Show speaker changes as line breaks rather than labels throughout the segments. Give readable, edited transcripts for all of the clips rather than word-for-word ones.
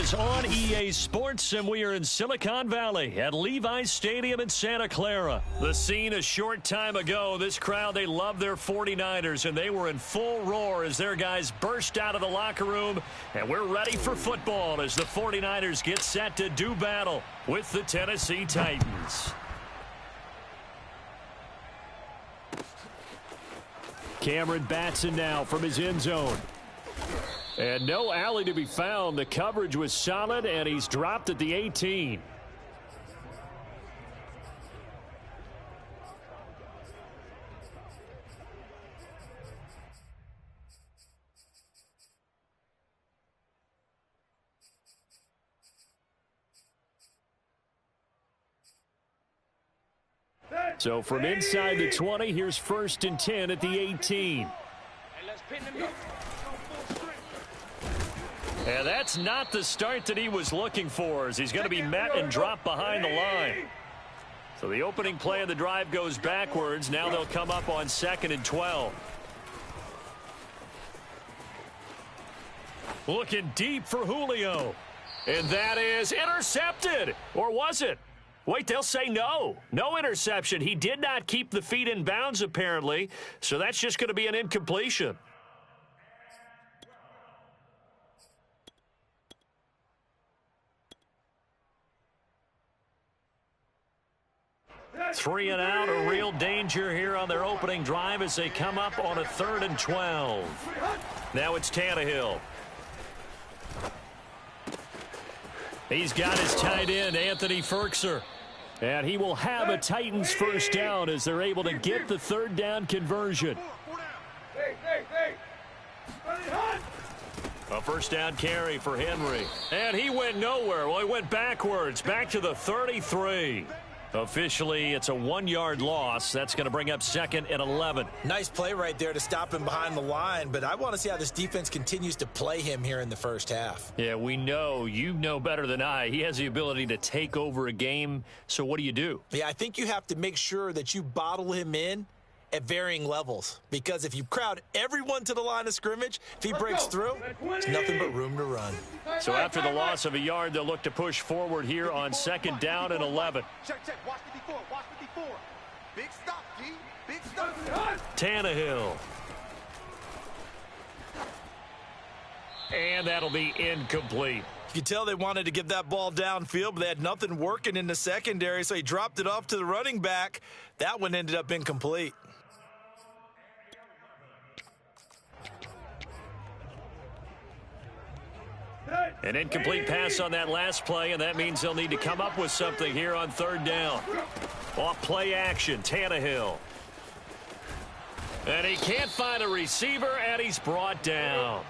is on EA Sports, and we are in Silicon Valley at Levi's Stadium in Santa Clara. The scene a short time ago, this crowd, they love their 49ers, and they were in full roar as their guys burst out of the locker room, and we're ready for football as the 49ers get set to do battle with the Tennessee Titans. Cameron Batson now from his end zone. And no alley to be found. The coverage was solid, and he's dropped at the 18. So from inside the 20, here's 1st and 10 at the 18. And that's not the start that he was looking for, as he's going to be met and dropped behind the line. So the opening play of the drive goes backwards. Now they'll come up on 2nd and 12. Looking deep for Julio. And that is intercepted. Or was it? Wait, they'll say no. No interception. He did not keep the feet in bounds, apparently. So that's just going to be an incompletion. Three and out, a real danger here on their opening drive as they come up on a 3rd and 12. Now it's Tannehill. He's got his tight end, Anthony Ferkser. And he will have a Titans first down as they're able to get the 3rd down conversion. A first down carry for Henry. And he went nowhere. Well, he went backwards, back to the 33. Officially, it's a 1-yard loss. That's going to bring up 2nd and 11.
Nice play right there to stop him behind the line, but I want to see how this defense continues to play him here in the first half.
Yeah, we know. You know better than I. He has the ability to take over a game, so what do?
Yeah, I think you have to make sure that you bottle him in at varying levels, because if you crowd everyone to the line of scrimmage, if he breaks through, it's nothing but room to run.
So after the loss of a yard, they'll look to push forward here on 2nd down and 11.
Check. Watch the before. Big stop, G. Big stop.
Tannehill. And that'll be incomplete.
You could tell they wanted to get that ball downfield, but they had nothing working in the secondary, so he dropped it off to the running back. That one ended up incomplete.
An incomplete pass on that last play, and that means they'll need to come up with something here on 3rd down. Off play action, Tannehill. And he can't find a receiver, and he's brought down.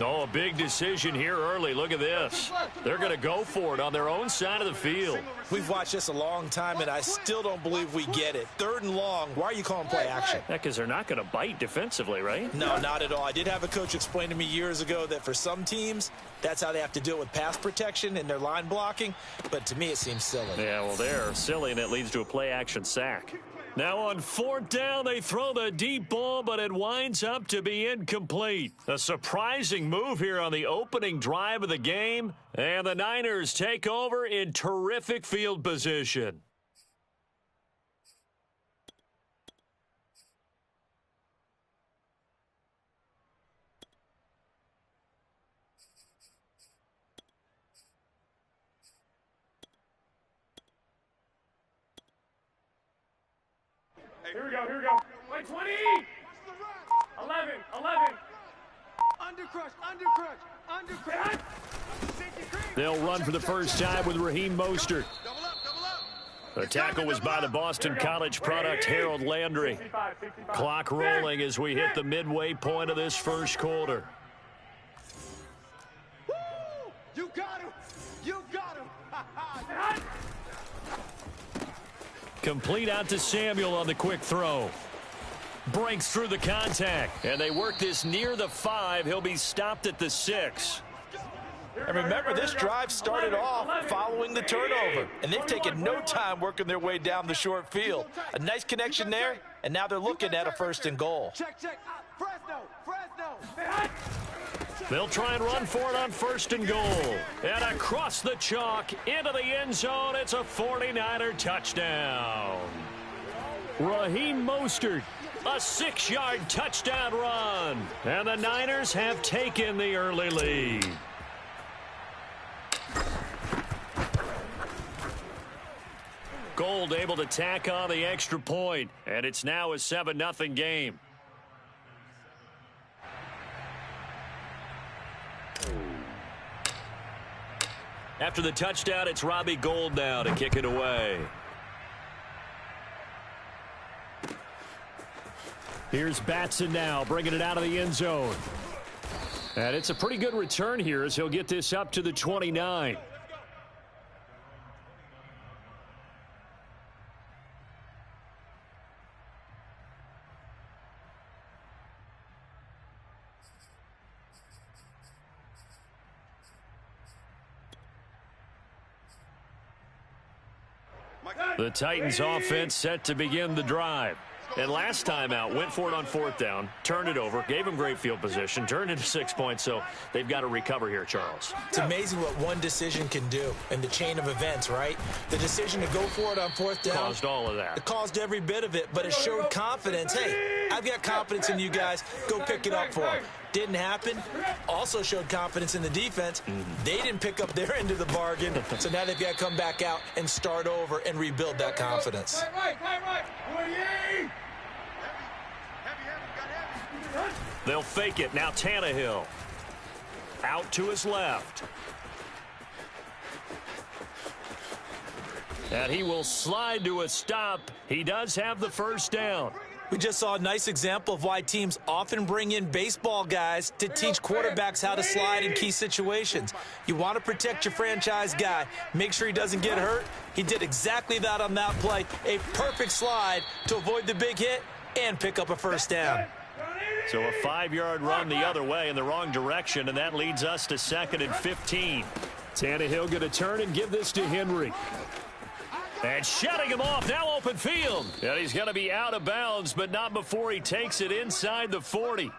Oh, a big decision here early. Look at this. They're going to go for it on their own side of the field.
We've watched this a long time, and I still don't believe we get it. 3rd and long. Why are you calling play action?
Yeah, because they're not going to bite defensively, right?
No, not at all. I did have a coach explain to me years ago that for some teams, that's how they have to deal with pass protection and their line blocking. But to me, it seems silly.
Yeah, well, they're silly, and it leads to a play action sack. Now on 4th down, they throw the deep ball, but it winds up to be incomplete. A surprising move here on the opening drive of the game, and the Niners take over in terrific field position.
Here we go. Play 20. 11. Undercrush.
They'll run for the first time with Raheem Mostert. The tackle was by the Boston College product, Harold Landry. Clock rolling as we hit the midway point of this first quarter.
You got him.
Complete out to Samuel on the quick throw. Breaks through the contact, and they work this near the 5. He'll be stopped at the 6.
And remember, this drive started off following the turnover, and they've taken no time working their way down the short field. A nice connection there, and now they're looking at a 1st and goal.
Check. Fresno.
They'll try and run for it on 1st and goal. And across the chalk into the end zone, it's a 49er touchdown. Raheem Mostert, a 6-yard touchdown run. And the Niners have taken the early lead. Gold able to tack on the extra point, and it's now a 7-0 game. After the touchdown, it's Robbie Gould now to kick it away. Here's Batson now, bringing it out of the end zone. And it's a pretty good return here as he'll get this up to the 29. The Titans offense set to begin the drive. And last time out, went for it on 4th down, turned it over, gave them great field position, turned into 6 points, so they've got to recover here, Charles.
It's amazing what one decision can do in the chain of events, right? The decision to go for it on 4th down.
Caused all of that.
It caused every bit of it, but it showed confidence. Hey, I've got confidence in you guys. Go pick it up for them. Didn't happen. Also showed confidence in the defense. They didn't pick up their end of the bargain, so now they've got to come back out and start over and rebuild that confidence.
They'll fake it. Now Tannehill. Out to his left. And he will slide to a stop. He does have the 1st down.
We just saw a nice example of why teams often bring in baseball guys to teach quarterbacks how to slide in key situations. You want to protect your franchise guy. Make sure he doesn't get hurt. He did exactly that on that play. A perfect slide to avoid the big hit and pick up a 1st down.
So a 5-yard run the other way in the wrong direction, and that leads us to 2nd and 15. Tannehill going to turn and give this to Henry. And shutting him off, now open field. And he's going to be out of bounds, but not before he takes it inside the 40.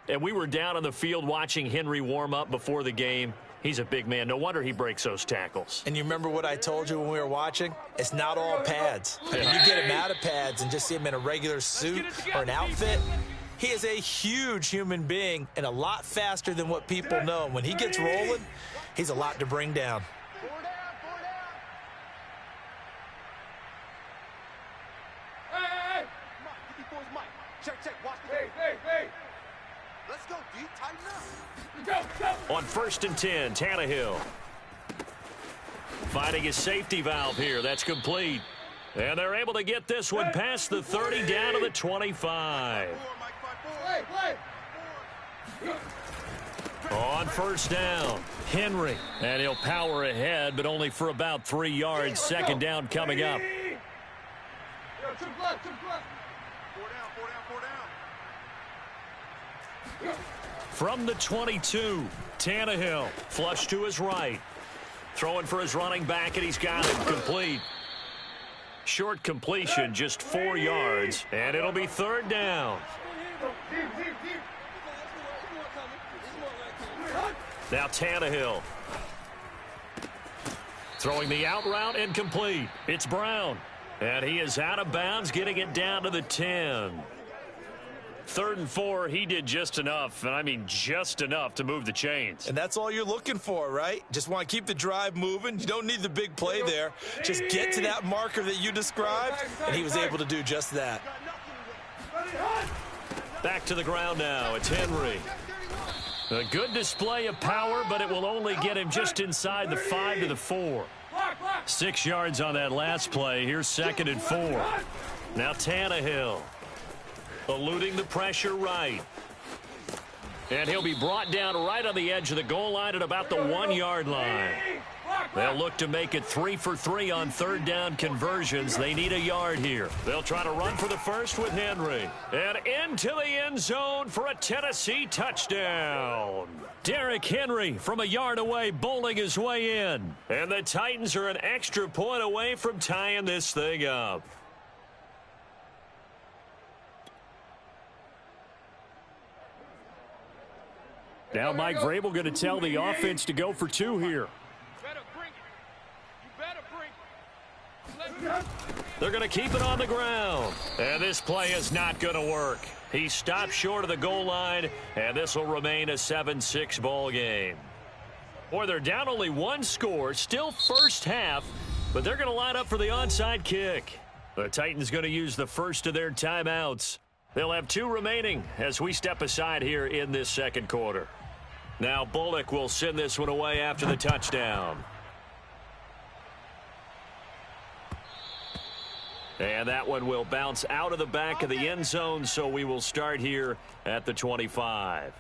And we were down on the field watching Henry warm up before the game. He's a big man. No wonder he breaks those tackles.
And you remember what I told you when we were watching? It's not all pads. I mean, you get him out of pads and just see him in a regular suit or an outfit. He is a huge human being and a lot faster than what people know. And when he gets rolling, he's a lot to bring down.
Let's go, D. Tighten up.
On 1st and 10, Tannehill. Finding his safety valve here. That's complete. And they're able to get this one past the 30 down to the 25. On 1st down, Henry. And he'll power ahead, but only for about 3 yards. 2nd down coming up. From the 22, Tannehill, flush to his right. Throwing for his running back, and he's got it complete. Short completion, just 4 yards, and it'll be 3rd down. Now Tannehill. Throwing the out route incomplete. It's Brown. And he is out of bounds, getting it down to the 10. 3rd and 4, he did just enough, and I mean just enough to move the chains.
And that's all you're looking for, right? Just want to keep the drive moving. You don't need the big play there. Just get to that marker that you described, and he was able to do just that.
Back to the ground now. It's Henry. A good display of power, but it will only get him just inside the 5 to the 4. 6 yards on that last play. Here's 2nd and 4. Now Tannehill. Eluding the pressure right. And he'll be brought down right on the edge of the goal line at about the 1-yard line. They'll look to make it 3 for 3 on 3rd down conversions. They need a yard here. They'll try to run for the first with Henry. And into the end zone for a Tennessee touchdown. Derrick Henry from a yard away bowling his way in. And the Titans are an extra point away from tying this thing up. Now Mike Vrabel going to tell the offense to go for 2 here.
Better bring it. You better bring it.
They're going to keep it on the ground. And this play is not going to work. He stopped short of the goal line, and this will remain a 7-6 ball game. Boy, they're down only 1 score, still first half, but they're going to line up for the onside kick. The Titans going to use the first of their timeouts. They'll have 2 remaining as we step aside here in this second quarter. Now Bullock will send this one away after the touchdown. And that one will bounce out of the back of the end zone, so we will start here at the 25.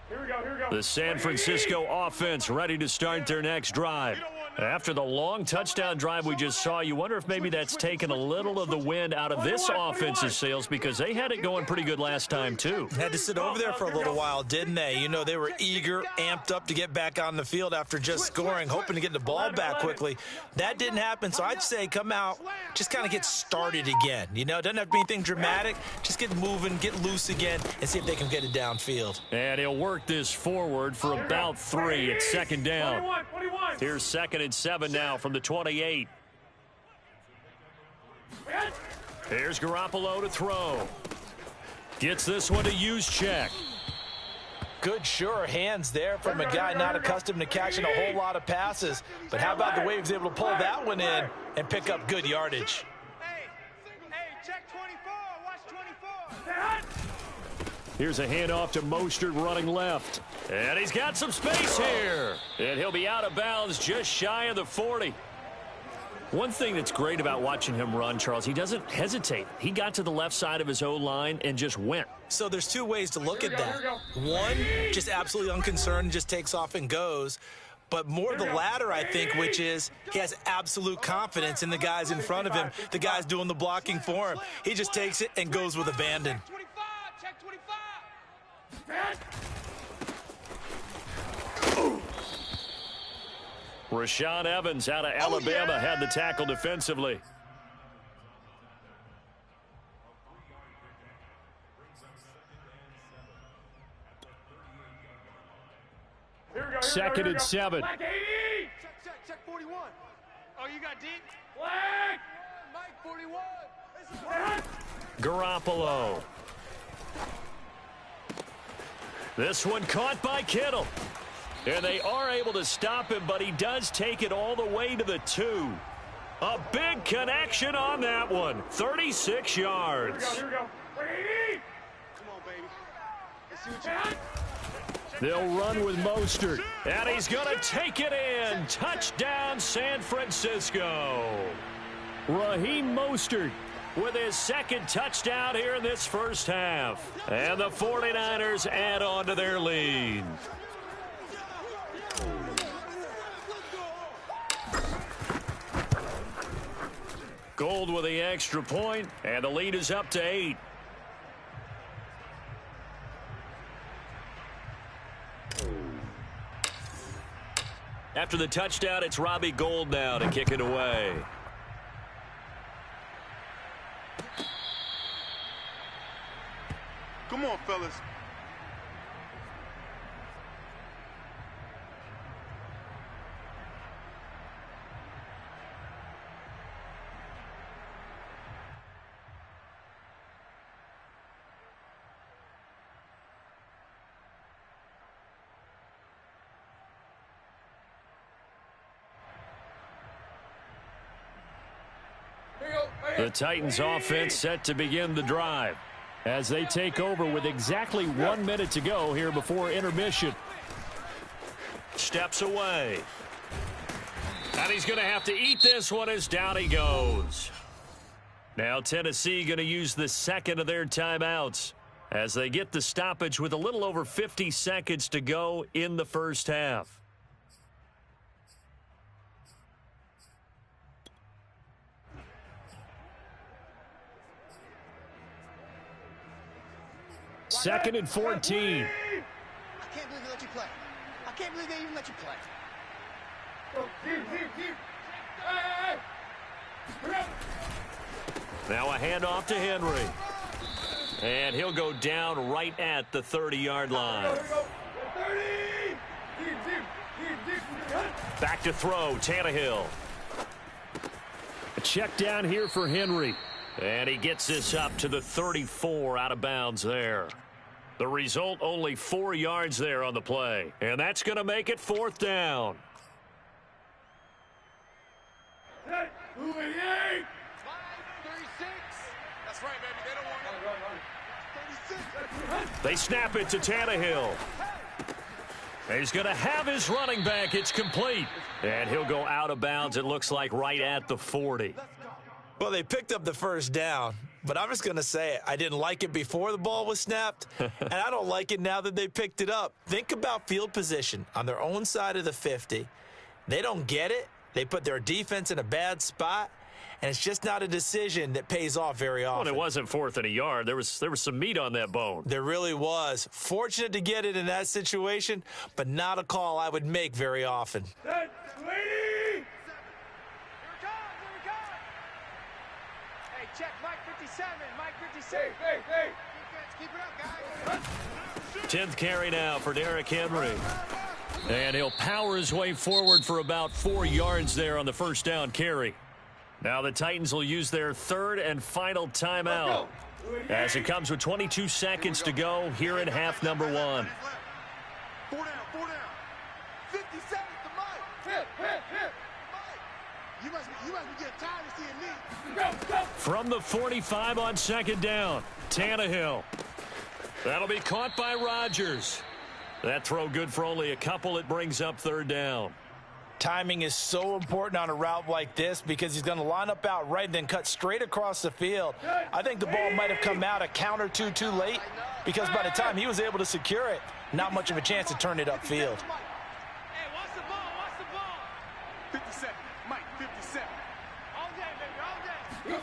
Here we go.
The San Francisco offense ready to start their next drive. After the long touchdown drive we just saw, you wonder if maybe that's taken a little of the wind out of this offense's sails, because they had it going pretty good last time too.
Had to sit over there for a little while, didn't they? You know, they were eager, amped up to get back on the field after just scoring, hoping to get the ball back quickly. That didn't happen, so I'd say come out, just kind of get started again. You know, it doesn't have to be anything dramatic. Just get moving, get loose again, and see if they can get it downfield.
And he'll work this forward for about 3. It's second down.
21.
Here's 2nd and 7 now from the 28. Here's Garoppolo to throw. Gets this one to Juszczyk.
Good, sure hands there from a guy not accustomed to catching a whole lot of passes. But how about the way he was able to pull that one in and pick up good yardage?
Hey, check 24. Watch 24.
Here's a handoff to Mostert running left. And he's got some space here. And he'll be out of bounds just shy of the 40. One thing that's great about watching him run, Charles, he doesn't hesitate. He got to the left side of his O-line and just went.
So there's 2 ways to look at that. One, just absolutely unconcerned, just takes off and goes. But more the latter, I think, which is he has absolute confidence in the guys in front of him, the guys doing the blocking for him. He just takes it and goes with abandon.
Check 25.
Rashaan Evans out of Alabama had the tackle defensively. Second and 7.
Black 80.
Check 41. Oh, you got deep?
Black.
Mike 41.
Garoppolo. This one caught by Kittle. And they are able to stop him, but he does take it all the way to the 2. A big connection on that one. 36 yards.
Here we go. 80.
Come on, baby. Let's see what you got.
They'll run with Mostert. And he's going to take it in. Touchdown, San Francisco. Raheem Mostert with his 2nd touchdown here in this first half. And the 49ers add on to their lead. Gold with the extra point, and the lead is up to 8. After the touchdown, it's Robbie Gould now to kick it away.
Come on, fellas.
The Titans offense set to begin the drive as they take over with exactly 1 minute to go here before intermission. Steps away. And he's going to have to eat this one as down he goes. Now Tennessee going to use the 2nd of their timeouts as they get the stoppage with a little over 50 seconds to go in the first half. Second and 14.
I can't believe they let you play. I can't believe they even let you play.
Now a handoff to Henry. And he'll go down right at the 30-yard line. Back to throw, Tannehill. A check down here for Henry. And he gets this up to the 34, out of bounds there. The result, only 4 yards there on the play. And that's going to make it 4th down.
That's right, baby. They don't want it.
They snap it to Tannehill. He's going to have his running back. It's complete. And he'll go out of bounds, it looks like, right at the 40.
Well, they picked up the first down, but I'm just going to say it. I didn't like it before the ball was snapped, and I don't like it now that they picked it up. Think about field position on their own side of the 50. They don't get it. They put their defense in a bad spot, and it's just not a decision that pays off very often.
Well, it wasn't 4th and a yard. There was some meat on that bone.
There really was. Fortunate to get it in that situation, but not a call I would make very often.
Hey, check Mike 57. Mike 57. Hey. Defense, keep it up, guys.
10th carry now for Derrick Henry. And he'll power his way forward for about 4 yards there on the first down carry. Now the Titans will use their 3rd and final timeout as it comes with 22 seconds to go here in half number 1.
4 down. 50 seconds to Mike.
Hit.
Mike, you must be getting tired of seeing me.
Go.
From the 45 on 2nd down, Tannehill. That'll be caught by Rodgers. That throw good for only a couple. It brings up 3rd down.
Timing is so important on a route like this because he's going to line up out right and then cut straight across the field. I think the ball might have come out a count or two too late because by the time he was able to secure it, not much of a chance to turn it upfield.
Hey, watch the ball.
57. Mike, 57.
All day, baby, all day.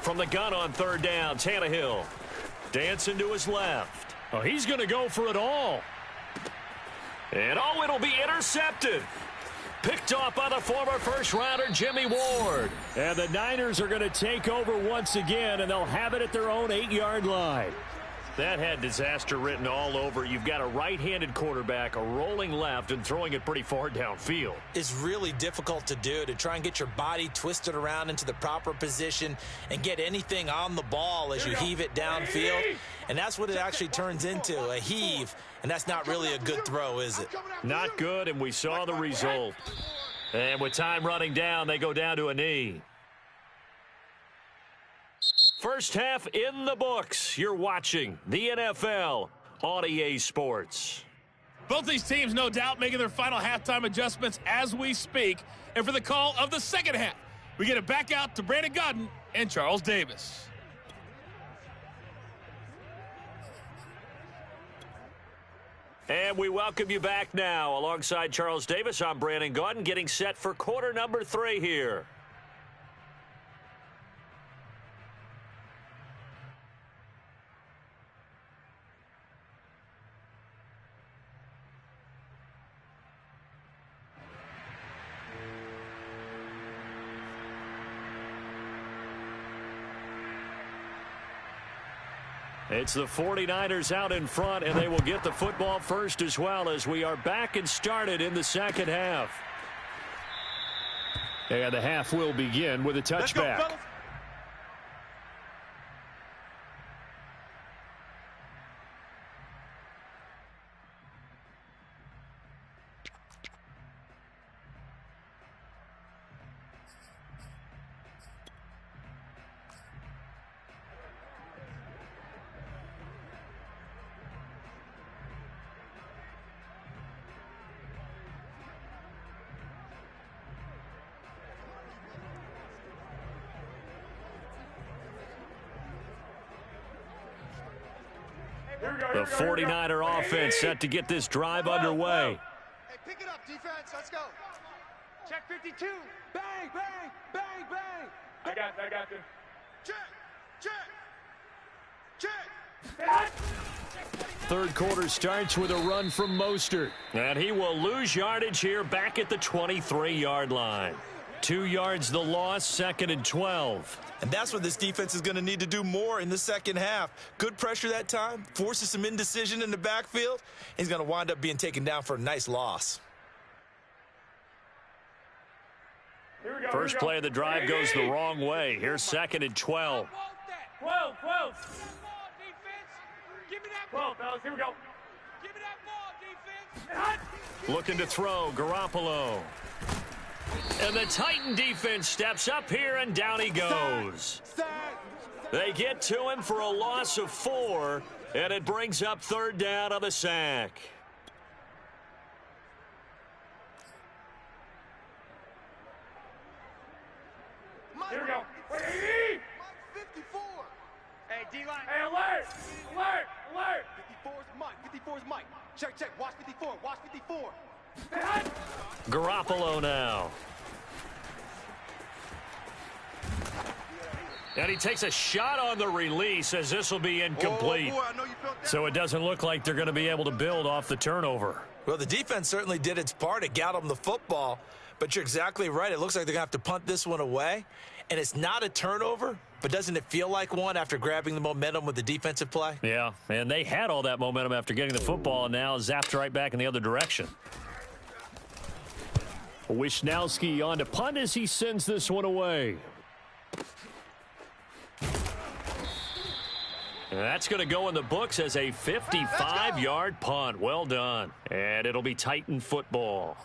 From the gun on 3rd down, Tannehill. Dancing to his left. Oh, he's going to go for it all. And it'll be intercepted. Picked off by the former first-rounder Jimmy Ward. And the Niners are going to take over once again, and they'll have it at their own 8-yard line. That had disaster written all over. You've got a right-handed quarterback, a rolling left, and throwing it pretty far downfield.
It's really difficult to do, to try and get your body twisted around into the proper position and get anything on the ball as you heave it downfield. And that's what it actually turns into, a heave. And that's not really a good throw, is it?
Not good, and we saw the result. And with time running down, they go down to a knee. First half in the books. You're watching the NFL on EA Sports.
Both these teams, no doubt, making their final halftime adjustments as we speak. And for the call of the second half, we get it back out to Brandon Gaudin and Charles Davis.
And we welcome you back now. Alongside Charles Davis, I'm Brandon Gaudin, getting set for quarter number 3 here. It's the 49ers out in front, and they will get the football first as well as we are back and started in the second half. And the half will begin with a touchback. The 49er offense set to get this drive underway.
Hey, pick it up, defense. Let's go.
Check 52.
Bang, bang, bang, bang.
I got this.
Check.
Third quarter starts with a run from Mostert. And he will lose yardage here back at the 23-yard line. 2 yards the loss, 2nd and 12.
And that's what this defense is going to need to do more in the second half. Good pressure that time, forces some indecision in the backfield. He's going to wind up being taken down for a nice loss.
First play of the drive goes the wrong way. Here's 2nd and 12.
12.
Give me that ball.
12, fellas. Here we go.
Give me that ball, defense.
Looking to throw, Garoppolo. And the Titan defense steps up here, and down he goes. They get to him for a loss of 4, and it brings up 3rd down on the sack.
Here we go.
Mike 54.
Hey, D-line.
Hey, alert!
54's Mike. 54's Mike. Check. Watch 54. Watch 54.
Garoppolo now. And he takes a shot on the release as this will be incomplete.
Oh, boy, I know you felt that.
So it doesn't look like they're going to be able to build off the turnover.
Well, the defense certainly did its part. It got them the football. But you're exactly right. It looks like they're going to have to punt this one away. And it's not a turnover, but doesn't it feel like one after grabbing the momentum with the defensive play?
Yeah, and they had all that momentum after getting the football, and now zapped right back in the other direction. Wisnowski on to punt as he sends this one away. And that's going to go in the books as a 55-yard punt. Well done. And it'll be Titan football.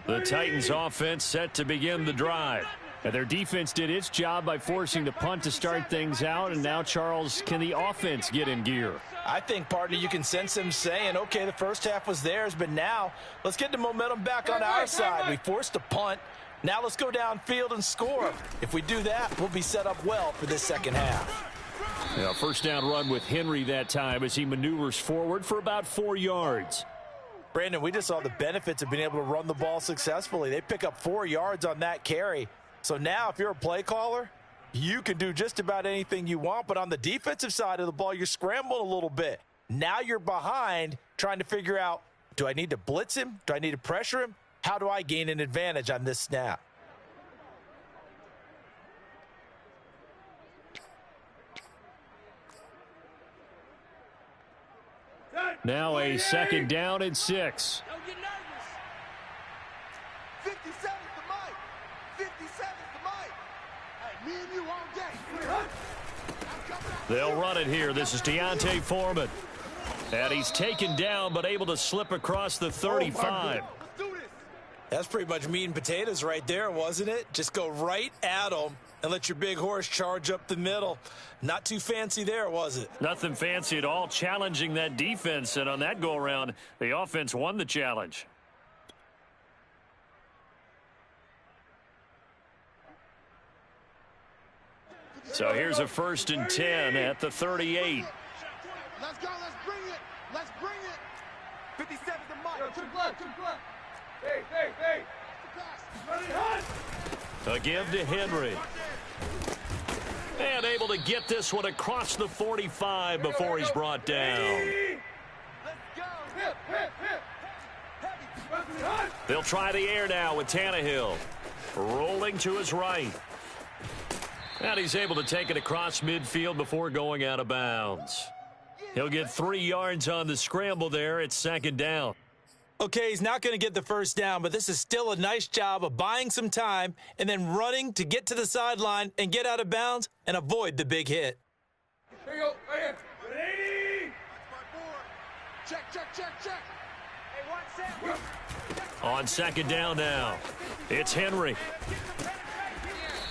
The Titans offense set to begin the drive. And their defense did its job by forcing the punt to start things out. And now, Charles, can the offense get in gear?
I think, partner, you can sense them saying, okay, the first half was theirs, but now let's get the momentum back on our side. We forced a punt. Now let's go downfield and score. If we do that, we'll be set up well for this second half.
Yeah, first down run with Henry that time as he maneuvers forward for about 4 yards.
Brandon, we just saw the benefits of being able to run the ball successfully. They pick up 4 yards on that carry. So now if you're a play caller, you can do just about anything you want. But on the defensive side of the ball, you're scrambling a little bit. Now you're behind trying to figure out, do I need to blitz him? Do I need to pressure him? How do I gain an advantage on this snap?
Now a 2nd down and 6.
Don't get nervous.
57's the Mike. 57's the Mike. Hey, me and you all day.
They'll run it here. This is Deontay Foreman. And he's taken down but able to slip across the 35.
Let's do this.
That's pretty much meat and potatoes right there, wasn't it? Just go right at them and let your big horse charge up the middle. Not too fancy there, was it?
Nothing fancy at all, challenging that defense. And on that go-around, the offense won the challenge. So here's a 1st and 10 at the 38.
Let's go. Let's bring it. Let's bring it. 57's the Mike.
To the left. Hey. Ready, hunt.
A give to Henry. And able to get this one across the 45 before he's brought down.
Let's go.
Hip. Heavy.
They'll try the air now with Tannehill. Rolling to his right. And he's able to take it across midfield before going out of bounds. He'll get 3 yards on the scramble there. It's 2nd down.
Okay, he's not going to get the first down, but this is still a nice job of buying some time and then running to get to the sideline and get out of bounds and avoid the big hit.
Here you go. Right here. 80.
Check.
Hey, 1 set.
On 2nd down now, it's Henry.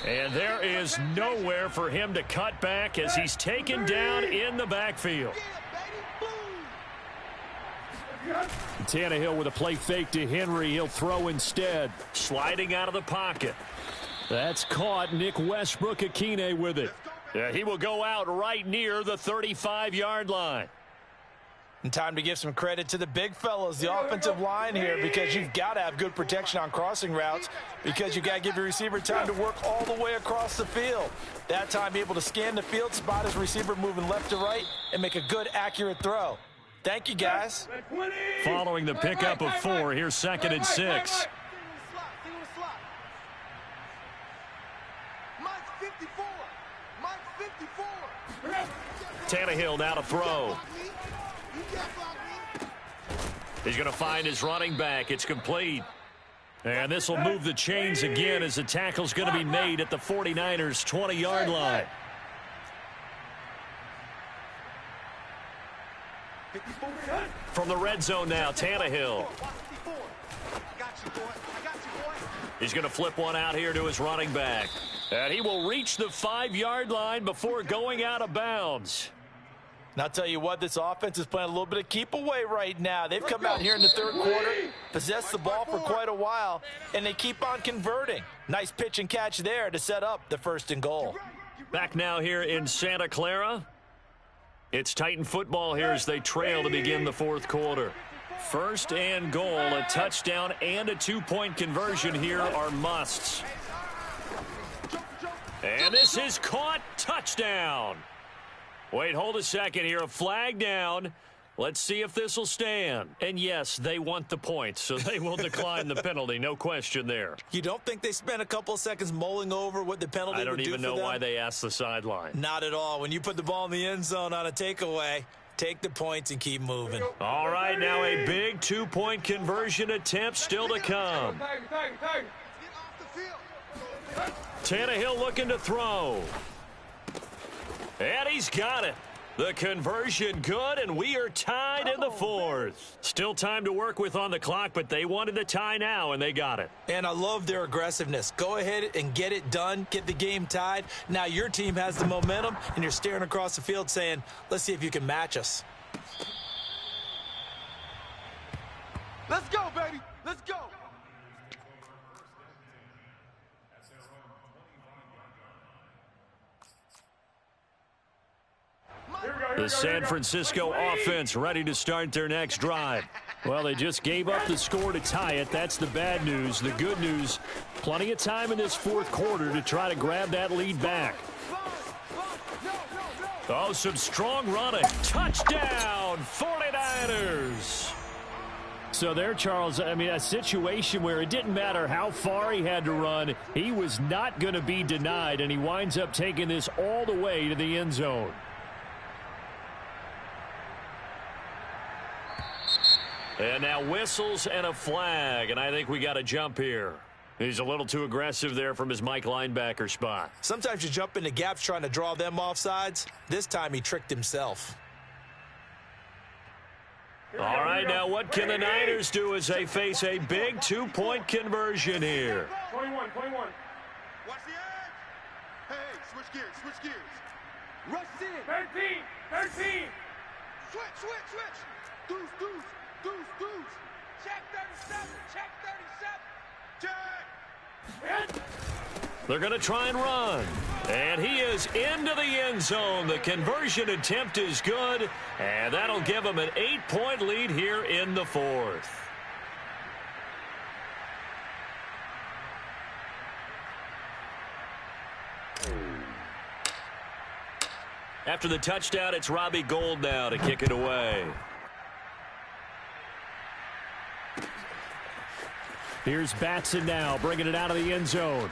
And there is nowhere for him to cut back as he's taken down in the backfield. Tannehill with a play fake to Henry. He'll throw instead. Sliding out of the pocket. That's caught. Nick Westbrook-Akine with it. He will go out right near the 35-yard line.
And time to give some credit to the big fellas, the offensive line here, because you've got to have good protection on crossing routes because you've got to give your receiver time to work all the way across the field. That time, be able to scan the field, spot his receiver moving left to right, and make a good, accurate throw. Thank you, guys.
Following the pickup of 4, here's 2nd and 6. Tannehill now to throw. He's going to find his running back. It's complete. And this will move the chains again as the tackle's going to be made at the 49ers' 20-yard line. From the red zone now, Tannehill. He's going to flip one out here to his running back. And he will reach the 5-yard line before going out of bounds.
And I'll tell you what, this offense is playing a little bit of keep away right now. They've come out here in the third quarter, possessed the ball for quite a while, and they keep on converting. Nice pitch and catch there to set up the 1st and goal.
Back now here in Santa Clara. It's Titan football here as they trail to begin the 4th quarter. 1st and goal, a touchdown and a 2-point conversion here are musts. And this is caught. Touchdown. Wait, hold a second here. A flag down. Let's see if this will stand. And yes, they want the points, so they will decline the penalty. No question there.
You don't think they spent a couple of seconds mulling over what the penalty would do for them?
I don't even know why they asked the sideline.
Not at all. When you put the ball in the end zone on a takeaway, take the points and keep moving.
All right, now a big 2-point conversion attempt still to come. Tannehill looking to throw. And he's got it. The conversion good, and we are tied in the 4th. Still time to work with on the clock, but they wanted the tie now, and they got it.
And I love their aggressiveness. Go ahead and get it done. Get the game tied. Now your team has the momentum, and you're staring across the field saying, let's see if you can match us.
Let's go, baby. Let's go.
The San Francisco offense ready to start their next drive. Well, they just gave up the score to tie it. That's the bad news. The good news, plenty of time in this 4th quarter to try to grab that lead back. Oh, some strong running. Touchdown, 49ers. So there, Charles, I mean, a situation where it didn't matter how far he had to run. He was not going to be denied, and he winds up taking this all the way to the end zone. And now whistles and a flag, and I think we got a jump here. He's a little too aggressive there from his Mike linebacker spot.
Sometimes you jump into gaps trying to draw them off sides. This time he tricked himself.
All right, now what can the Niners do as they face a big 2-point conversion here?
21. Watch the edge. Hey, switch gears. Rush in.
13.
Switch. Deuce.
Check 37.
Check.
They're going to try and run. And he is into the end zone. The conversion attempt is good, and that'll give him an 8-point lead here in the 4th. After the touchdown, it's Robbie Gould now to kick it away. Here's Batson now, bringing it out of the end zone.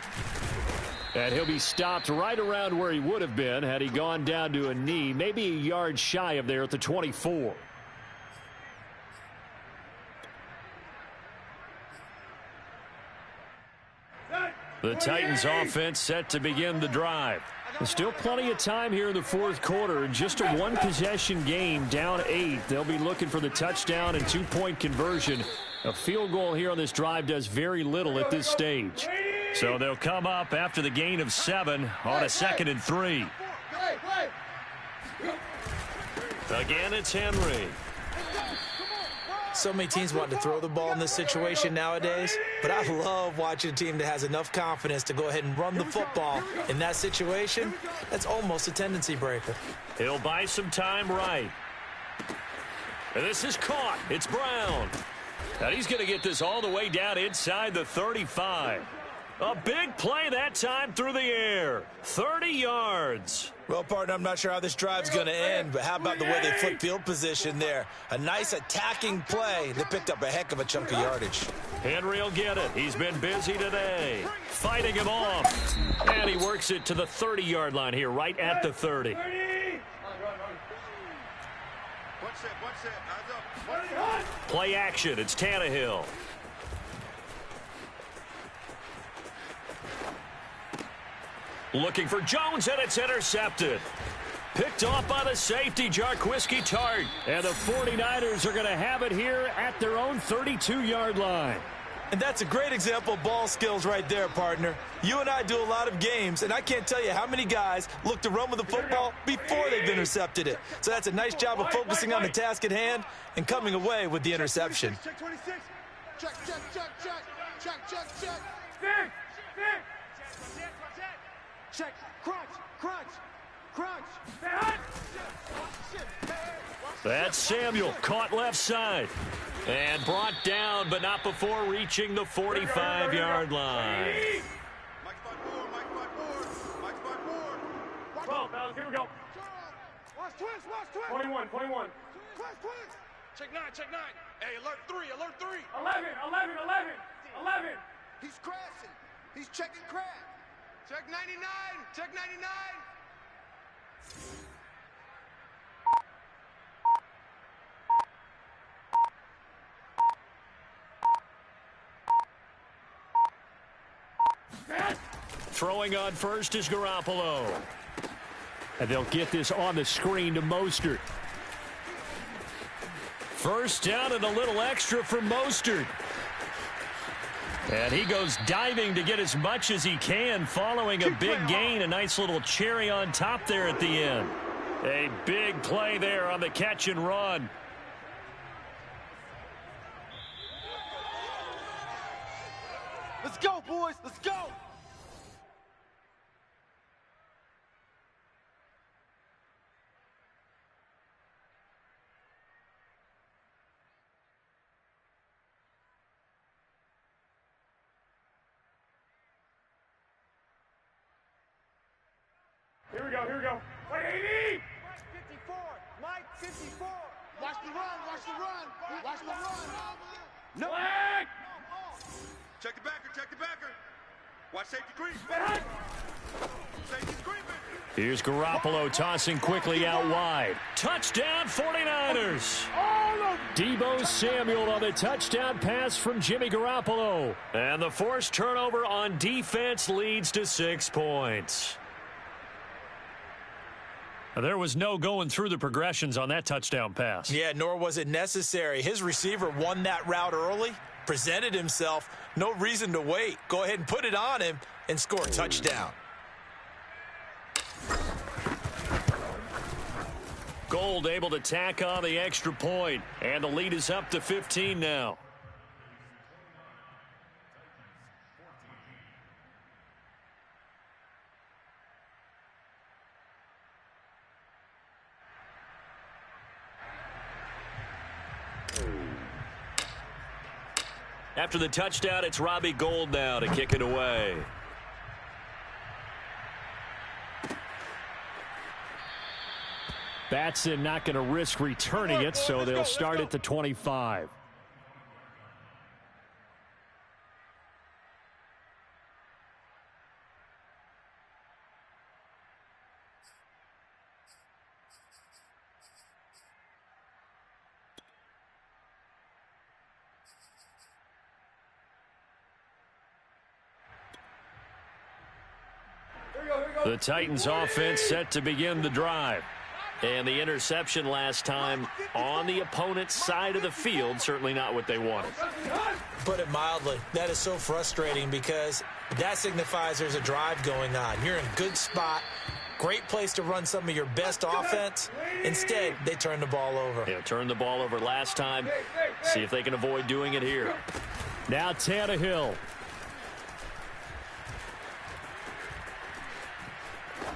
And he'll be stopped right around where he would have been had he gone down to a knee, maybe a yard shy of there at the 24. The Titans offense set to begin the drive. There's still plenty of time here in the 4th quarter. Just a 1-possession game, down 8. They'll be looking for the touchdown and 2-point conversion. A field goal here on this drive does very little at this stage. So they'll come up after the gain of 7 on a 2nd and 3. Again, it's Henry.
So many teams want to throw the ball in this situation nowadays, but I love watching a team that has enough confidence to go ahead and run the football. In that situation, that's almost a tendency breaker.
He'll buy some time right. And this is caught. It's Brown. And he's going to get this all the way down inside the 35. A big play that time through the air. 30 yards.
Well, partner, I'm not sure how this drive's going to end, but how about the way they flipped field position there? A nice attacking play. They picked up a heck of a chunk of yardage.
Henry will get it. He's been busy today. Fighting him off. And he works it to the 30-yard line here, right at the 30. Play action. It's Tannehill. Looking for Jones, and it's intercepted. Picked off by the safety, Jarquiski Tart. And the 49ers are going to have it here at their own 32-yard line.
And that's a great example of ball skills right there, partner. You and I do a lot of games, and I can't tell you how many guys look to run with the football before they've intercepted it. So that's a nice job of focusing on the task at hand and coming away with the interception.
Check 26. Check, check, check, check. Check, check, check. Check. Crunch, crunch, crunch.
That's Samuel, caught left side. And brought down, but not before reaching the 45-yard line.
Mike's by four, Mike's by four, Mike's by four.
12, fellas, here we go.
Watch twist, watch twist.
21.
Twist, twist. Check 9, check 9. Hey, alert 3, alert 3.
11.
He's crashing. He's checking crash. Check 99, check 99.
Throwing on first is Garoppolo. And they'll get this on the screen to Mostert. First down and a little extra for Mostert. And he goes diving to get as much as he can following a big gain. A nice little cherry on top there at the end. A big play there on the catch and run.
Let's go, boys. Let's go.
Here we go. Play 80.
Mike 54. Mike 54.
Watch the run, watch the run. Watch the run. No.
Flag.
Check the backer. Watch safety creep. Safety's creeping.
Here's Garoppolo tossing quickly out wide. Touchdown 49ers. Deebo Samuel on the touchdown pass from Jimmy Garoppolo. And the forced turnover on defense leads to 6 points. There was no going through the progressions on that touchdown pass.
Yeah, nor was it necessary. His receiver won that route early, presented himself, no reason to wait. Go ahead and put it on him and score a touchdown.
Gold able to tack on the extra point, and the lead is up to 15 now. After the touchdown, it's Robbie Gould now to kick it away. Batson not going to risk returning it, so they'll start at the 25. The Titans offense set to begin the drive. And the interception last time on the opponent's side of the field, certainly not what they wanted.
Put it mildly, that is so frustrating because that signifies there's a drive going on. You're in a good spot, great place to run some of your best offense. Instead, they turn the ball over.
Yeah, turned the ball over last time. See if they can avoid doing it here. Now Tannehill.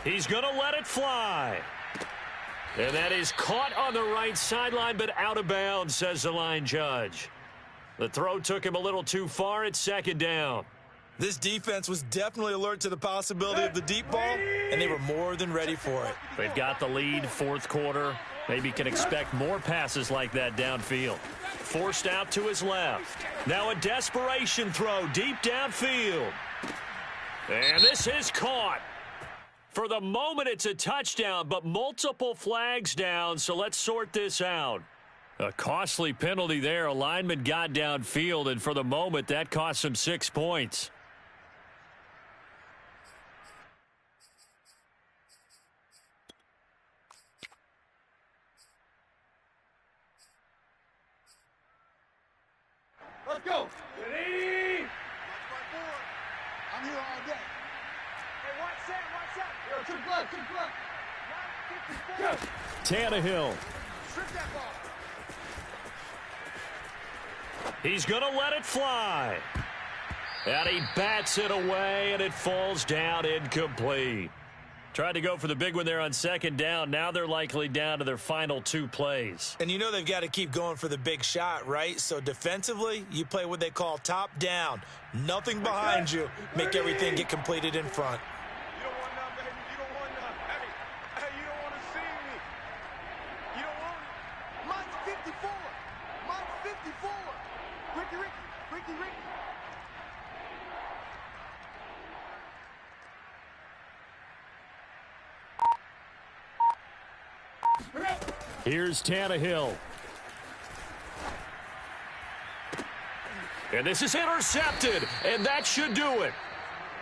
He's going to let it fly. And that is caught on the right sideline, but out of bounds, says the line judge. The throw took him a little too far at second down.
This defense was definitely alert to the possibility of the deep ball, and they were more than ready for it.
They've got the lead, fourth quarter. Maybe can expect more passes like that downfield. Forced out to his left. Now a desperation throw deep downfield. And this is caught. For the moment, it's a touchdown, but multiple flags down, so let's sort this out. A costly penalty there. A lineman got downfield, and for the moment, that cost him 6 points.
Let's go. Ready? I'm here all day.
Hey, watch that.
Yo, keep left.
154.
Tannehill.
Strip that ball.
He's going to let it fly. And he bats it away, and it falls down incomplete. Tried to go for the big one there on second down. Now they're likely down to their final 2 plays.
And you know they've got to keep going for the big shot, right? So defensively, you play what they call top down. Nothing behind you. Make everything get completed in front.
You don't want none, baby. You don't want none. Hey, you don't want to see me. You don't want it.
Mine's 54. Mine's 54. Ricky.
Here's Tannehill. And this is intercepted, and that should do it.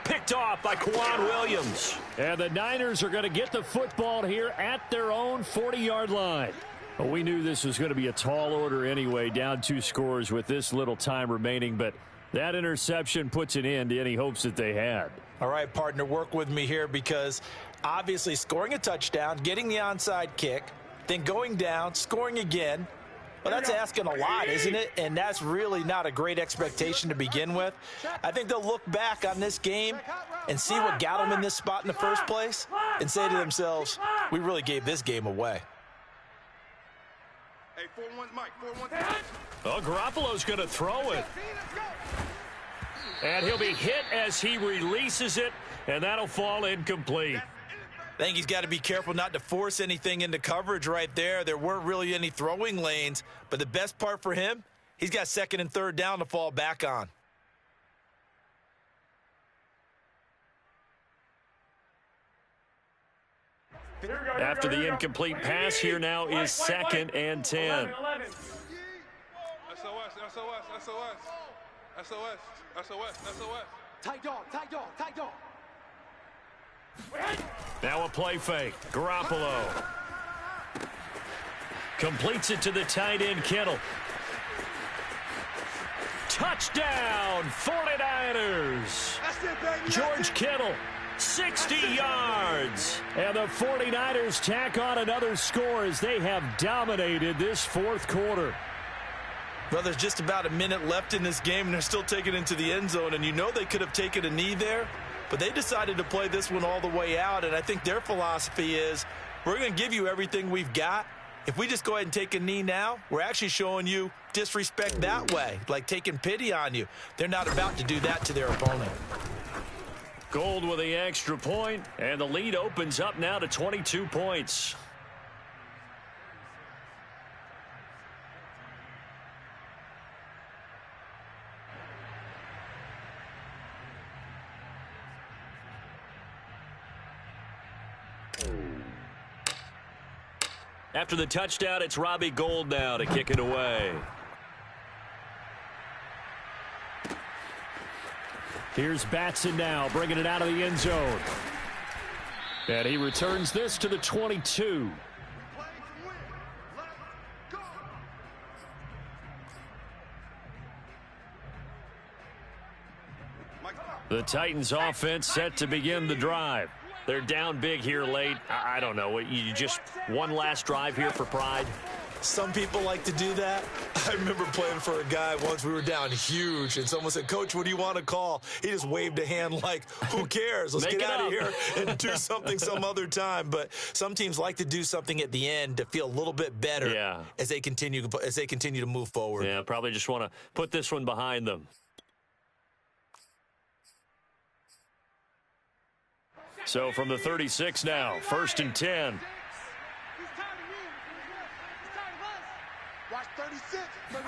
Picked off by Quan Williams. And the Niners are going to get the football here at their own 40-yard line. Well, we knew this was going to be a tall order anyway, down 2 scores with this little time remaining, but that interception puts an end to any hopes that they had.
All right, partner, work with me here because obviously scoring a touchdown, getting the onside kick, then going down, scoring again. Well, that's asking a lot, isn't it? And that's really not a great expectation to begin with. I think they'll look back on this game and see what got them in this spot in the first place and say to themselves, we really gave this game away.
Hey, 4-1, Mike. 4-1.
Well, Garoppolo's going to throw it. And he'll be hit as he releases it, and that'll fall incomplete.
I think he's got to be careful not to force anything into coverage right there. There weren't really any throwing lanes, but the best part for him, he's got second and third down to fall back on.
After the incomplete pass, here now is 2nd and 10.
SOS.
Tight dog.
Now a play fake. Garoppolo completes it to the tight end, Kittle. Touchdown, 49ers.
That's it, baby.
George Kittle, 60 yards. And the 49ers tack on another score as they have dominated this fourth quarter.
Well, there's just about a minute left in this game, and they're still taking it into the end zone. And you know they could have taken a knee there, but they decided to play this one all the way out. And I think their philosophy is, we're going to give you everything we've got. If we just go ahead and take a knee now, we're actually showing you disrespect that way, like taking pity on you. They're not about to do that to their opponent.
Gold with the extra point, and the lead opens up now to 22 points. After the touchdown, it's Robbie Gould now to kick it away. Here's Batson now, bringing it out of the end zone. And he returns this to the 22. The Titans offense set to begin the drive. They're down big here late. I don't know. You just one last drive here for pride.
Some people like to do that. I remember playing for a guy once. We were down huge, and someone said, "Coach, what do you want to call?" He just waved a hand like, who cares? Let's get out of here and do something some other time. But some teams like to do something at the end to feel a little bit better as they continue to move forward.
Yeah, probably just want to put this one behind them. So from the 36 now, 1st and 10.
Watch 36. Here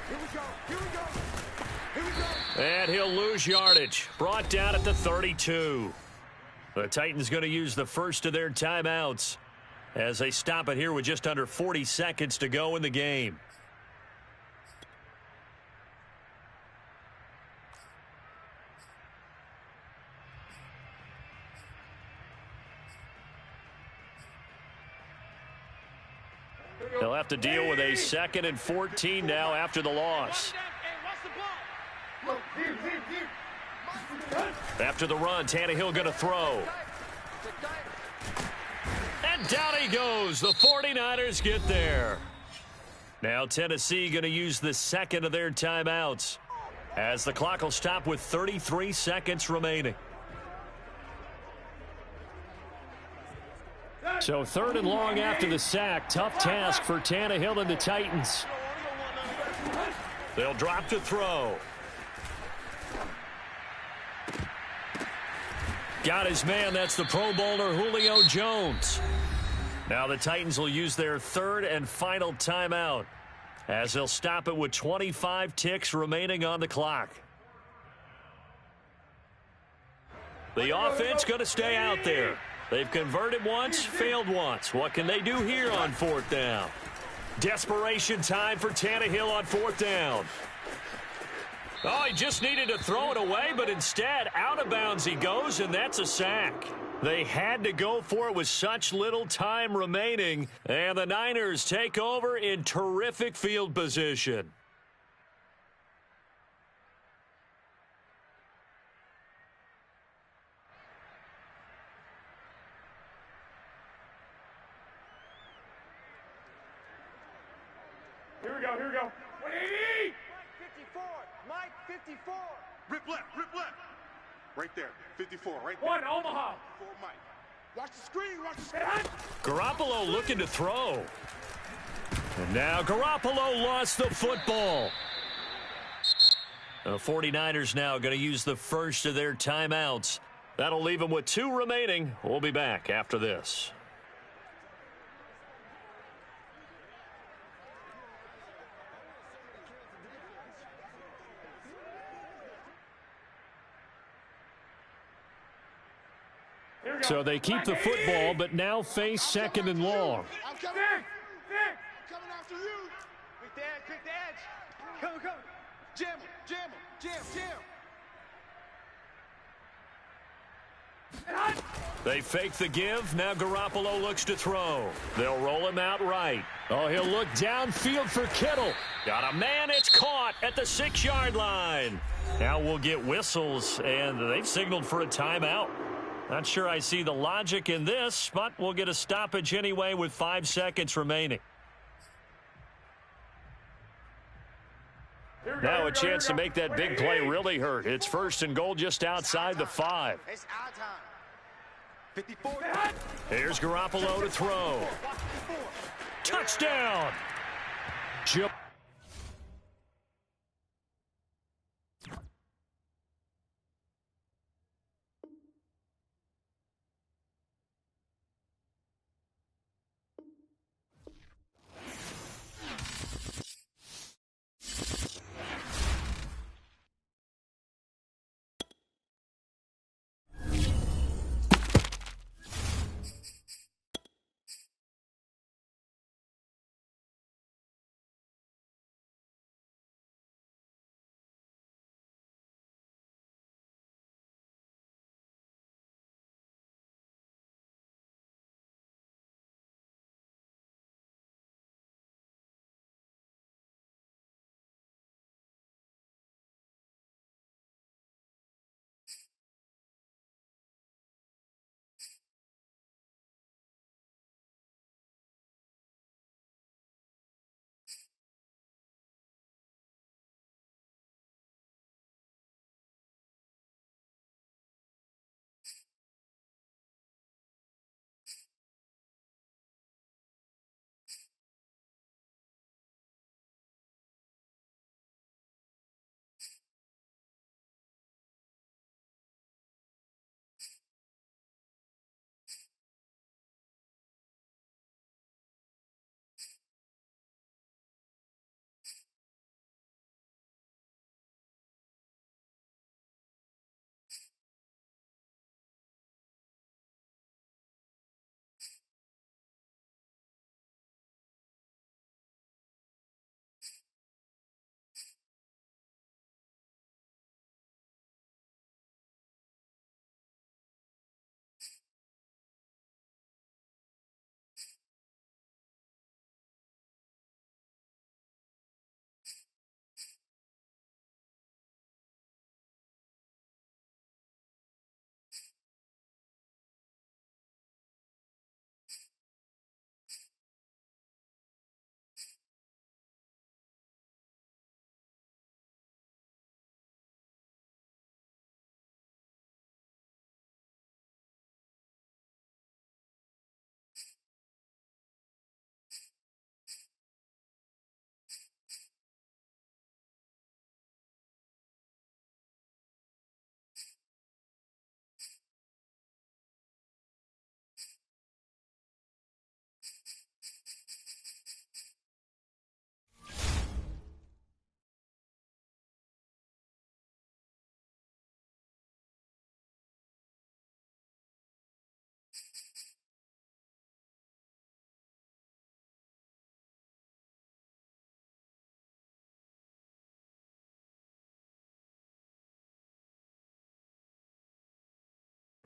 we go. Here we go. Here we go.
And he'll lose yardage. Brought down at the 32. The Titans going to use the first of their timeouts as they stop it here with just under 40 seconds to go in the game. They'll have to deal with a 2nd and 14 now after the loss. After the run, Tannehill going to throw. And down he goes. The 49ers get there. Now Tennessee going to use the 2nd of their timeouts as the clock will stop with 33 seconds remaining. So 3rd and long after the sack. Tough task for Tannehill and the Titans. They'll drop to throw. Got his man. That's the Pro Bowler Julio Jones. Now the Titans will use their 3rd and final timeout as they'll stop it with 25 ticks remaining on the clock. The offense going to stay out there. They've converted once, failed once. What can they do here on 4th down? Desperation time for Tannehill on 4th down. Oh, he just needed to throw it away, but instead, out of bounds he goes, and that's a sack. They had to go for it with such little time remaining, and the Niners take over in terrific field position.
Here we go, here we go. 180!
Mike 54.
Rip left, rip left. Right there, 54, right there.
One, Omaha.
4 Mike.
Watch the screen, watch the screen.
Garoppolo looking to throw. And now Garoppolo lost the football. The 49ers now going to use the first of their timeouts. That'll leave them with 2 remaining. We'll be back after this. So they keep the football, but now face 2nd and long.
I'm coming. Coming after you. Pick the edge, pick the edge. Come. Jam him, jam.
They fake the give. Now Garoppolo looks to throw. They'll roll him out right. Oh, he'll look downfield for Kittle. Got a man. It's caught at the 6-yard line. Now we'll get whistles, and they've signaled for a timeout. Not sure I see the logic in this, but we'll get a stoppage anyway with 5 seconds remaining. Now a chance to make that big play really hurt. It's 1st and goal just outside the 5.
It's our time. 54.
Here's Garoppolo to throw. Touchdown!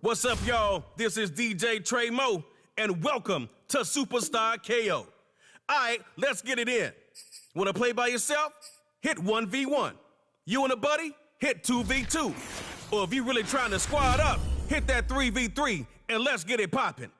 What's up, y'all? This is DJ Trey Mo, and welcome to Superstar KO. All right, let's get it in. Want to play by yourself? Hit 1v1. You and a buddy? Hit 2v2. Or if you're really trying to squad up, hit that 3v3, and let's get it popping.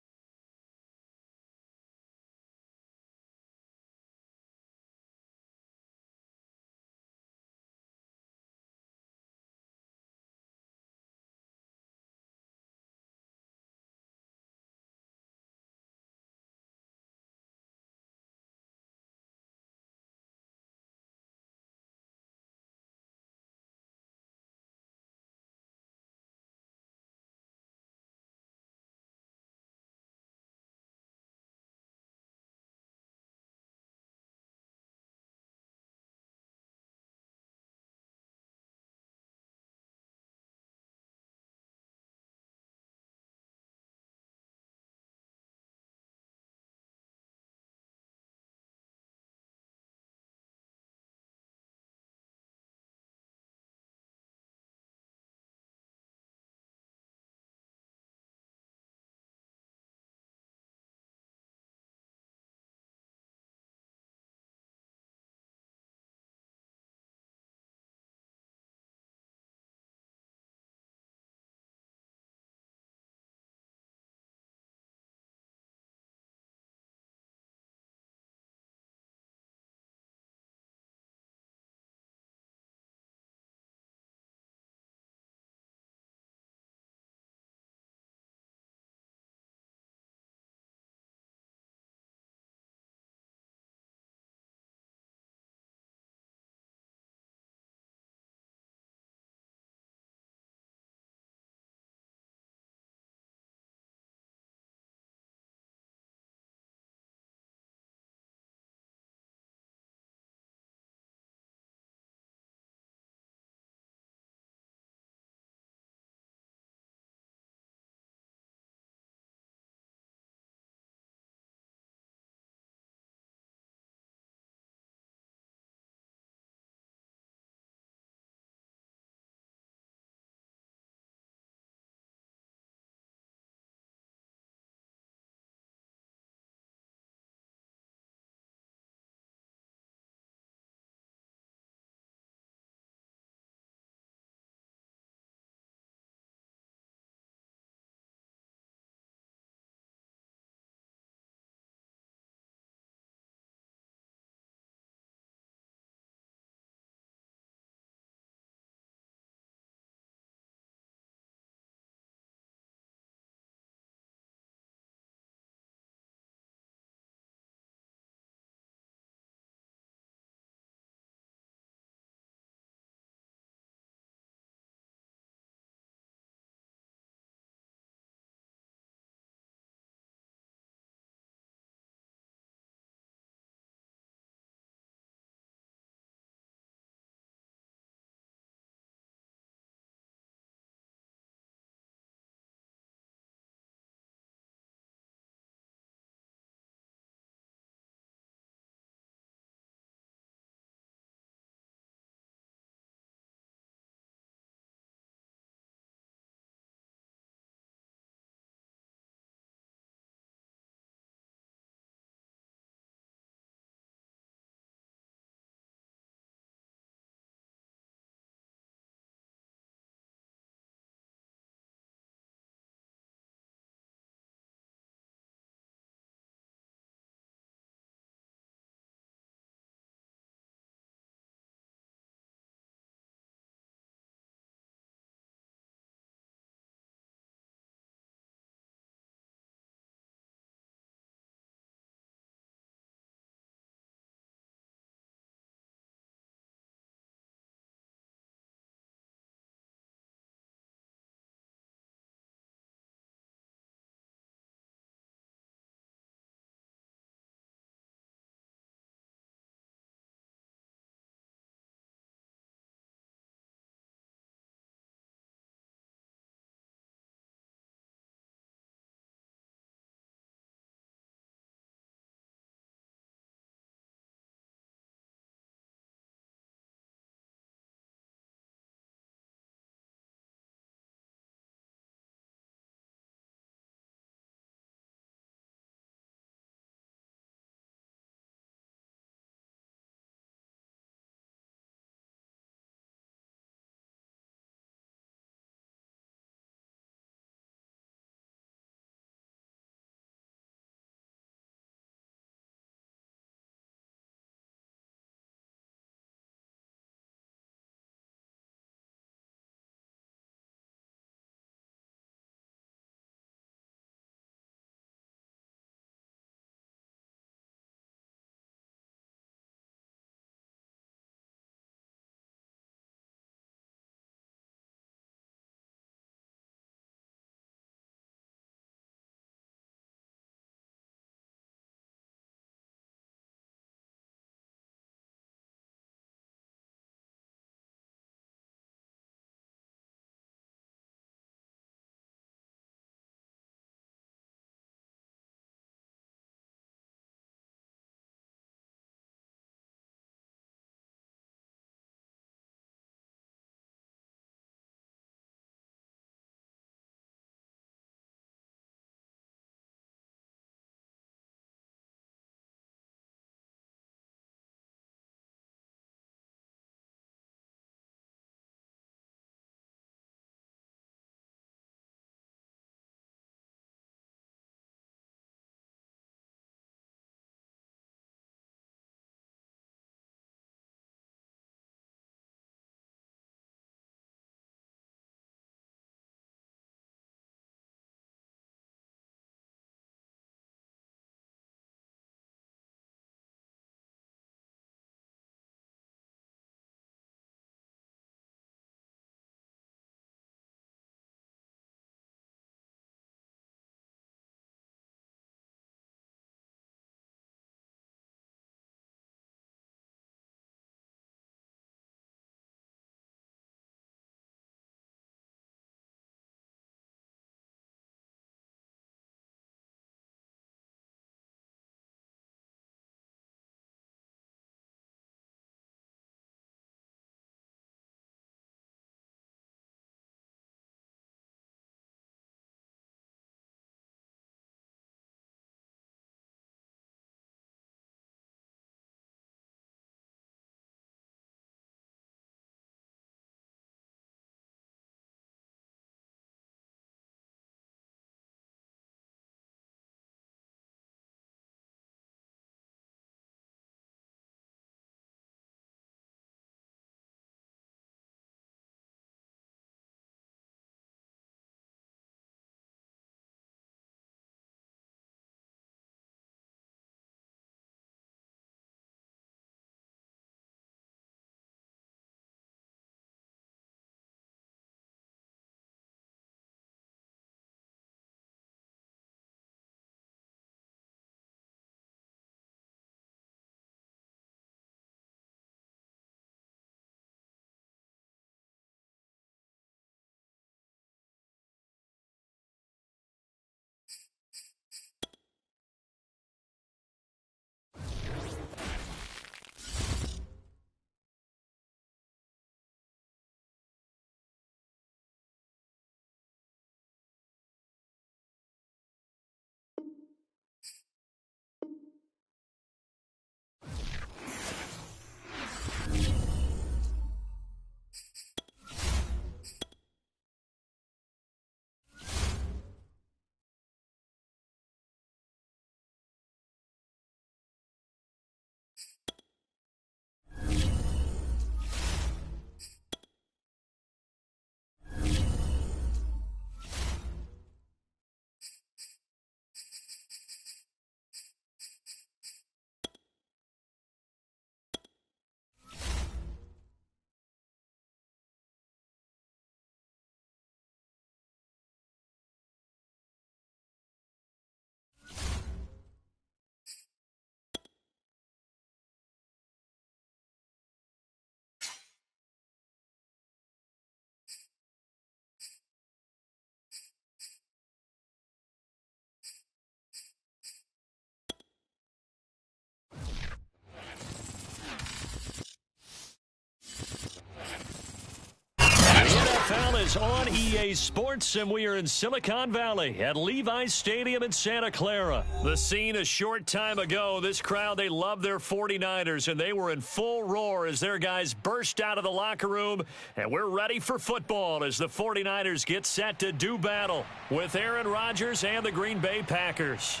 is on EA Sports, and we are in Silicon Valley at Levi's Stadium in Santa Clara. The scene a short time ago. This crowd, they love their 49ers, and they were in full roar as their guys burst out of the locker room. And we're ready for football as the 49ers get set to do battle with Aaron Rodgers and the Green Bay Packers.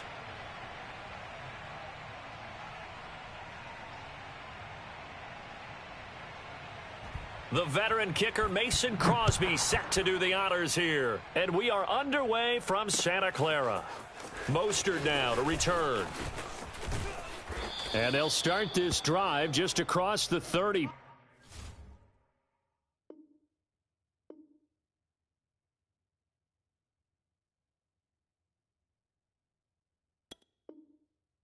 The veteran kicker Mason Crosby set to do the honors here. And we are underway from Santa Clara. Mostert now to return. And they'll start this drive just across the 30.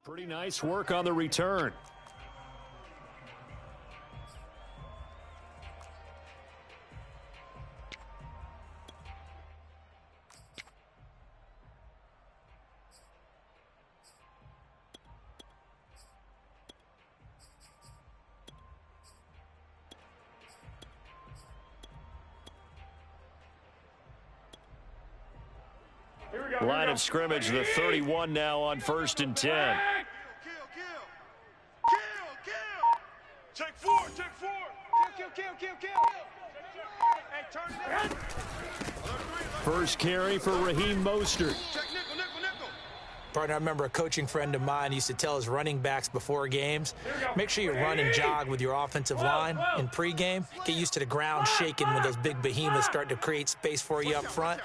Pretty nice work on the return. Line of scrimmage, the 31 now on 1st and 10.
Take four. Kill. Hey, turn it in.
First carry for Raheem Mostert.
Check nickel.
Partner, I remember a coaching friend of mine used to tell his running backs before games, make sure you run and jog with your offensive line in pregame. Get used to the ground shaking when those big behemoths start to create space for you up front.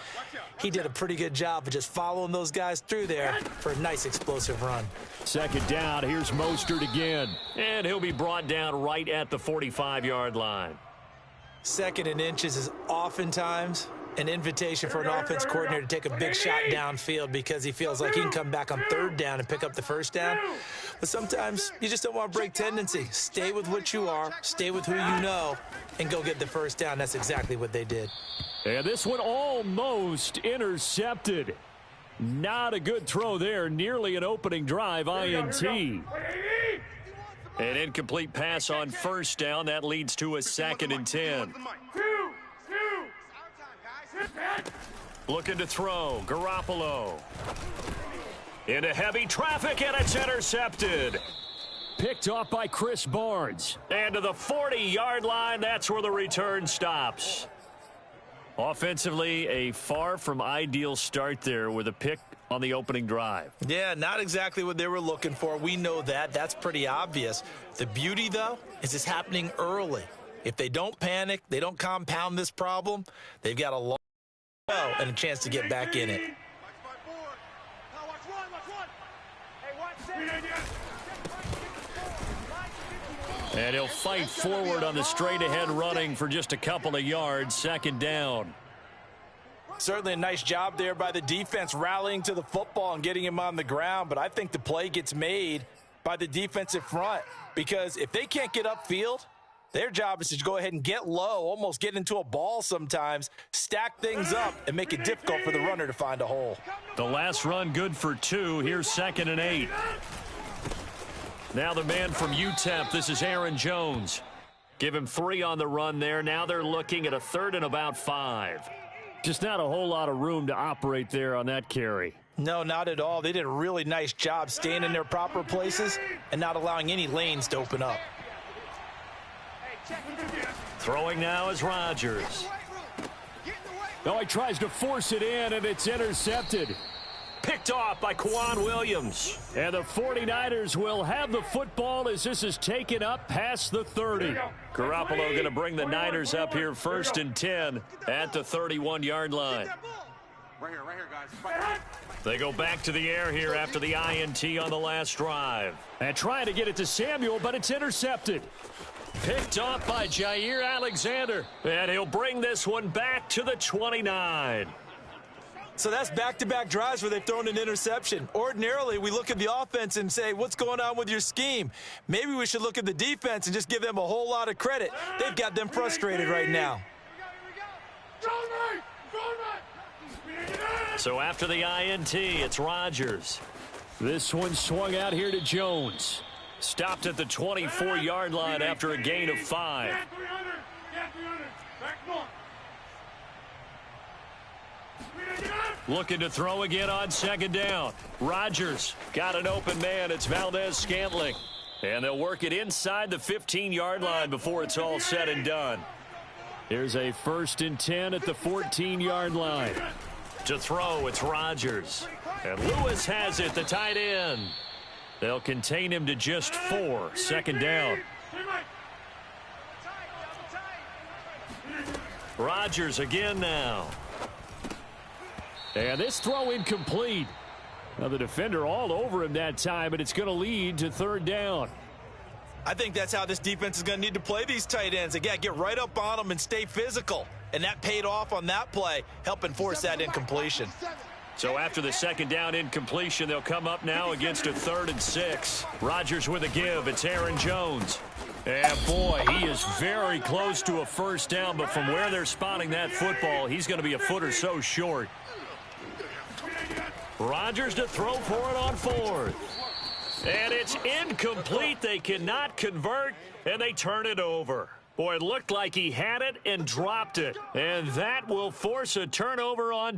He did a pretty good job of just following those guys through there for a nice explosive run.
Second down, here's Mostert again. And he'll be brought down right at the 45-yard line.
Second and inches is oftentimes an invitation for an offense coordinator to take a big shot downfield because he feels like he can come back on 3rd down and pick up the 1st down. But sometimes you just don't want to break tendency. Stay with what you are, stay with who you know, and go get the 1st down. That's exactly what they did.
And this one almost intercepted. Not a good throw there. Nearly an opening drive INT. An incomplete pass on 1st down. That leads to a 2nd and 10. Looking to throw. Garoppolo. Into heavy traffic, and it's intercepted. Picked off by Chris Barnes. And to the 40-yard line, that's where the return stops. Offensively, a far from ideal start there with a pick on the opening drive.
Yeah, not exactly what they were looking for. We know that. That's pretty obvious. The beauty, though, is it's happening early. If they don't panic, they don't compound this problem, they've got a long and a chance to get back in it.
And he'll fight forward on the straight-ahead running for just a couple of yards. 2nd down.
Certainly a nice job there by the defense rallying to the football and getting him on the ground, but I think the play gets made by the defensive front because if they can't get upfield, their job is to go ahead and get low, almost get into a ball sometimes, stack things up, and make it difficult for the runner to find a hole.
The last run good for 2. Here's 2nd and 8. Now the man from UTEP, this is Aaron Jones. Give him 3 on the run there. Now they're looking at a 3rd and about 5. Just not a whole lot of room to operate there on that carry.
No, not at all. They did a really nice job staying in their proper places and not allowing any lanes to open up.
Throwing now is Rodgers. Oh, he tries to force it in, and it's intercepted. Picked off by Quan Williams. And the 49ers will have the football as this is taken up past the 30. Garoppolo going to bring the Niners up here 1st and 10 at the 31-yard line.
Right here, guys.
They go back to the air here after the INT on the last drive. And trying to get it to Samuel, but it's intercepted. Picked off by Jair Alexander. And he'll bring this one back to the 29.
So that's back-to-back drives where they've thrown an interception. Ordinarily, we look at the offense and say, what's going on with your scheme? Maybe we should look at the defense and just give them a whole lot of credit. They've got them frustrated right now.
So after the INT, it's Rodgers. This one swung out here to Jones. Stopped at the 24-yard line after a gain of 5. Looking to throw again on second down. Rodgers got an open man. It's Valdez-Scantling. And they'll work it inside the 15-yard line before it's all said and done. Here's a 1st and 10 at the 14-yard line. To throw, it's Rodgers. And Lewis has it, the tight end. They'll contain him to just 4. Second down. Rodgers again now. And this throw incomplete. Now the defender all over him that time, but it's going to lead to 3rd down.
I think that's how this defense is going to need to play these tight ends. Again, get right up on them and stay physical. And that paid off on that play, helping force that incompletion.
So after the 2nd down incompletion, they'll come up now against a 3rd and 6. Rodgers with a give. It's Aaron Jones. And boy, he is very close to a 1st down, but from where they're spotting that football, he's going to be a foot or so short. Rodgers to throw for it on 4th. And it's incomplete. They cannot convert, and they turn it over. Boy, it looked like he had it and dropped it. And that will force a turnover on.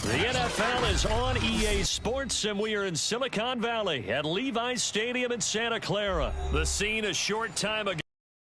The NFL is on EA Sports, and we are in Silicon Valley at Levi's Stadium in Santa Clara. The scene a short time ago.